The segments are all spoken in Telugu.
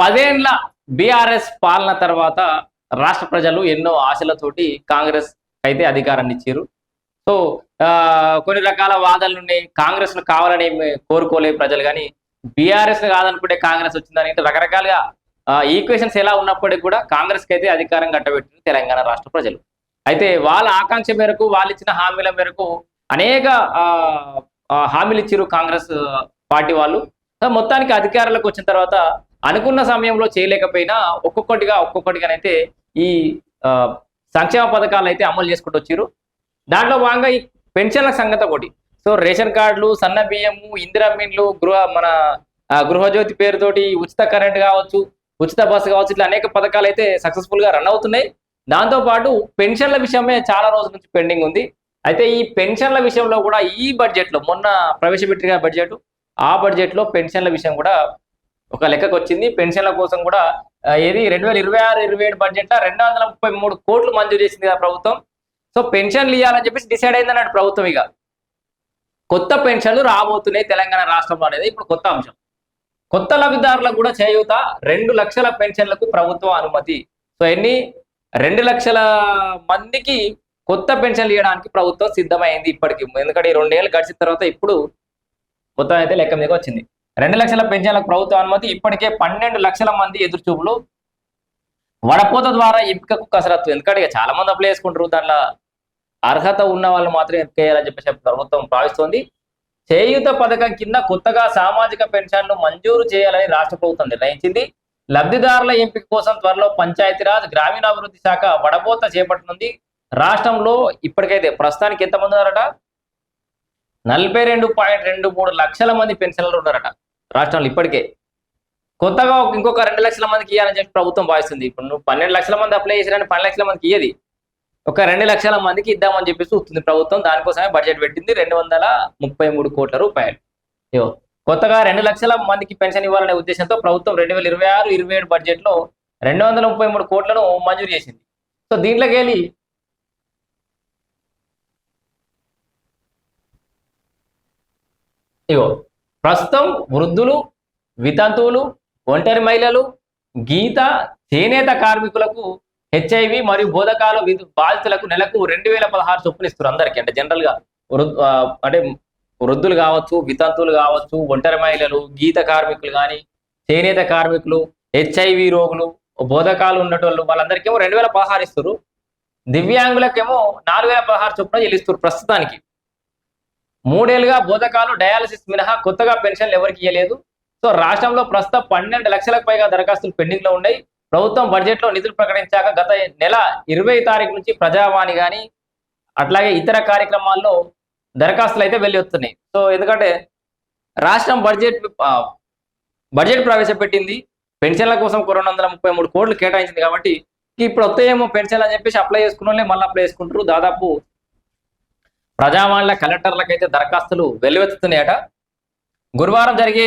10 ఏళ్ల బీఆర్ఎస్ పాలన తర్వాత రాష్ట్ర ప్రజలు ఎన్నో ఆశలతోటి కాంగ్రెస్ అయితే అధికారాన్ని ఇచ్చారు. సో కొన్ని రకాల వాదనలున్నాయి. కాంగ్రెస్‌ను కావాలని కోరుకోలేదు ప్రజలు గాని, బీఆర్ఎస్‌ని కాదనుకుంటే కాంగ్రెస్ వచ్చిందని రకరకాలుగా ఈక్వేషన్స్ ఎలా ఉన్నప్పటికీ కూడా కాంగ్రెస్‌కైతే అధికారం కట్టబెట్టింది తెలంగాణ రాష్ట్ర ప్రజలు. అయితే వాళ్ళ ఆకాంక్ష మేరకు, వాళ్ళిచ్చిన హామీల మేరకు అనేక హామీలు ఇచ్చిర్రు కాంగ్రెస్ పార్టీ వాళ్ళు. సో మొత్తానికి అధికారంలోకి వచ్చిన తర్వాత అనుకున్న సమయంలో చేయలేకపోయినా ఒక్కొక్కటిగానైతే ఈ సంక్షేమ పథకాలు అయితే అమలు చేసుకుంటూ వచ్చిర్రు. దాంట్లో భాగంగా ఈ పెన్షన్ల సంగతి ఒకటి. సో రేషన్ కార్డులు, సన్న బియ్యము, ఇందిరా మిన్లు, గృహజ్యోతి పేరుతోటి ఉచిత కరెంట్ కావచ్చు, ఉచిత బస్సు కావచ్చు, ఇట్లా అనేక పథకాలు అయితే సక్సెస్ఫుల్ గా రన్ అవుతున్నాయి. దాంతో పాటు పెన్షన్ల విషయమే చాలా రోజుల నుంచి పెండింగ్ ఉంది. అయితే ఈ పెన్షన్ల విషయంలో కూడా ఈ బడ్జెట్ లో మొన్న ప్రవేశపెట్టిన బడ్జెట్, ఆ బడ్జెట్ లో పెన్షన్ల విషయం కూడా ఒక లెక్కకు వచ్చింది. పెన్షన్ల కోసం కూడా ఏది 2026-27 బడ్జెట్ లో 233 కోట్లు మంజూరు చేసింది కదా ప్రభుత్వం. సో పెన్షన్లు ఇవ్వాలని చెప్పేసి డిసైడ్ అయిందన్నాడు ప్రభుత్వం. ఇక కొత్త పెన్షన్లు రాబోతున్నాయి తెలంగాణ రాష్ట్రంలో అనేది ఇప్పుడు కొత్త అంశం. కొత్త లబ్ధిదారులకు కూడా చేయూత 2 లక్షల పెన్షన్లకు ప్రభుత్వం అనుమతి. సో 2 లక్షల మందికి కొత్త పెన్షన్లు ఇవ్వడానికి ప్రభుత్వం సిద్ధమైంది ఇప్పటికి. ఎందుకంటే 2 ఏళ్ళు గడిచిన తర్వాత ఇప్పుడు మొత్తం అయితే లెక్క మీదకి వచ్చింది. 2 లక్షల పెన్షన్లకు ప్రభుత్వ అనుమతి. ఇప్పటికే 12 లక్షల మంది ఎదురుచూపులు. వడపోత ద్వారా ఎంపికకు కసరత్తు. ఎందుకంటే చాలా మంది అప్లై చేసుకుంటారు. దాంట్లో అర్హత ఉన్న వాళ్ళు మాత్రం ఎంపిక చేయాలని చెప్పేసి ప్రభుత్వం భావిస్తోంది. చేయూత పథకం కింద కొత్తగా సామాజిక పెన్షన్లు మంజూరు చేయాలని రాష్ట్ర ప్రభుత్వం నిర్ణయించింది. లబ్ధిదారుల ఎంపిక కోసం త్వరలో పంచాయతీరాజ్, గ్రామీణాభివృద్ధి శాఖ వడపోత చేపట్టనుంది. రాష్ట్రంలో ఇప్పటికైతే ప్రస్తుతానికి ఎంతమంది ఉన్నారట? 42.23 లక్షల మంది పెన్షన్లు ఉన్నారట రాష్ట్రంలో ఇప్పటికే. కొత్తగా ఇంకొక 2 లక్షల మందికి ఇవ్వాలని చెప్పి ప్రభుత్వం భావిస్తుంది. ఇప్పుడు నువ్వు 12 లక్షల మంది అప్లై చేసిరని 12 లక్షల మందికి ఇయ్యది, ఒక 2 లక్షల మందికి ఇద్దామని చెప్పేసి చూస్తుంది ప్రభుత్వం. దానికోసమే బడ్జెట్ పెట్టింది 233 కోట్ల రూపాయలు. కొత్తగా 2 లక్షల మందికి పెన్షన్ ఇవ్వాలనే ఉద్దేశంతో ప్రభుత్వం 2026-27 బడ్జెట్ లో 233 కోట్లను మంజూరు చేసింది. సో దీంట్లోకి వెళ్ళి ప్రస్తుతం వృద్ధులు, వితంతువులు, ఒంటరి మహిళలు, గీత, చేనేత కార్మికులకు, హెచ్ఐవి మరియు బోధకాలు బాధితులకు నెలకు 2016 చొప్పున ఇస్తారు అందరికీ. అంటే జనరల్ గా అంటే వృద్ధులు కావచ్చు, వితంతువులు కావచ్చు, ఒంటరి మహిళలు, గీత కార్మికులు కానీ, చేనేత కార్మికులు, హెచ్ఐవి రోగులు, బోధకాలు ఉన్నటోళ్ళు వాళ్ళందరికేమో 2016 ఇస్తారు. దివ్యాంగులకేమో 4016 చొప్పున చెల్లిస్తారు ప్రస్తుతానికి. 3 ఏళ్లుగా బోధకాలు, డయాలసిస్ మినహా కొత్తగా పెన్షన్లు ఎవరికి ఇవ్వలేదు. సో రాష్ట్రంలో ప్రస్తుతం 12 లక్షలకు పైగా దరఖాస్తులు పెండింగ్ లో ఉన్నాయి. ప్రభుత్వం బడ్జెట్ లో నిధులు ప్రకటించాక గత నెల 20 తారీఖు నుంచి ప్రజావాణి కానీ అట్లాగే ఇతర కార్యక్రమాల్లో దరఖాస్తులు అయితే వెళ్ళి వస్తున్నాయి. సో ఎందుకంటే రాష్ట్రం బడ్జెట్ ప్రవేశపెట్టింది, పెన్షన్ల కోసం 233 కోట్లు కేటాయించింది. కాబట్టి ఇప్పుడు వస్తాయేమో పెన్షన్లు అని చెప్పేసి అప్లై చేసుకున్న వాళ్ళే మళ్ళీ అప్లై చేసుకుంటారు. దాదాపు ప్రజావాణిల కలెక్టర్లకైతే దరఖాస్తులు వెల్లువెత్తుతున్నాయట. గురువారం జరిగే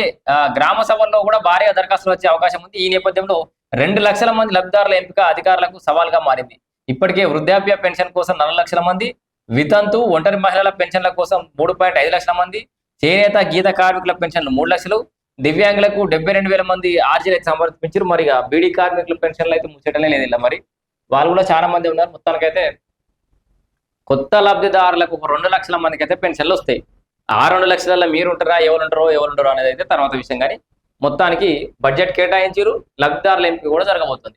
గ్రామ సభల్లో కూడా భారీగా దరఖాస్తులు వచ్చే అవకాశం ఉంది. ఈ నేపథ్యంలో 2 లక్షల మంది లబ్ధిదారుల ఎంపిక అధికారులకు సవాల్గా మారింది. ఇప్పటికే వృద్ధాప్య పెన్షన్ కోసం 4 లక్షల మంది, వితంతు, ఒంటరి మహిళల పెన్షన్ల కోసం 3.5 లక్షల మంది, చేనేత, గీత కార్మికుల పెన్షన్లు 3 లక్షలు, దివ్యాంగులకు 72,000 మంది ఆర్జీలు అయితే సమర్పించారు. మరి బీడీ కార్మికుల పెన్షన్లు అయితే ముచ్చటలే లేదు. ఇలా మరి వాళ్ళు కూడా చాలా మంది ఉన్నారు. మొత్తానికైతే కొత్త లబ్ధిదారులకు 2 లక్షల మందికి అయితే పెన్షన్లు వస్తాయి. ఆ 2 లక్షల మీరు ఉంటారా, ఎవరు ఉండరో అనేది అయితే తర్వాత విషయం. కానీ మొత్తానికి బడ్జెట్ కేటాయించారు, లబ్ధిదారుల ఎంపిక కూడా జరగబోతుంది.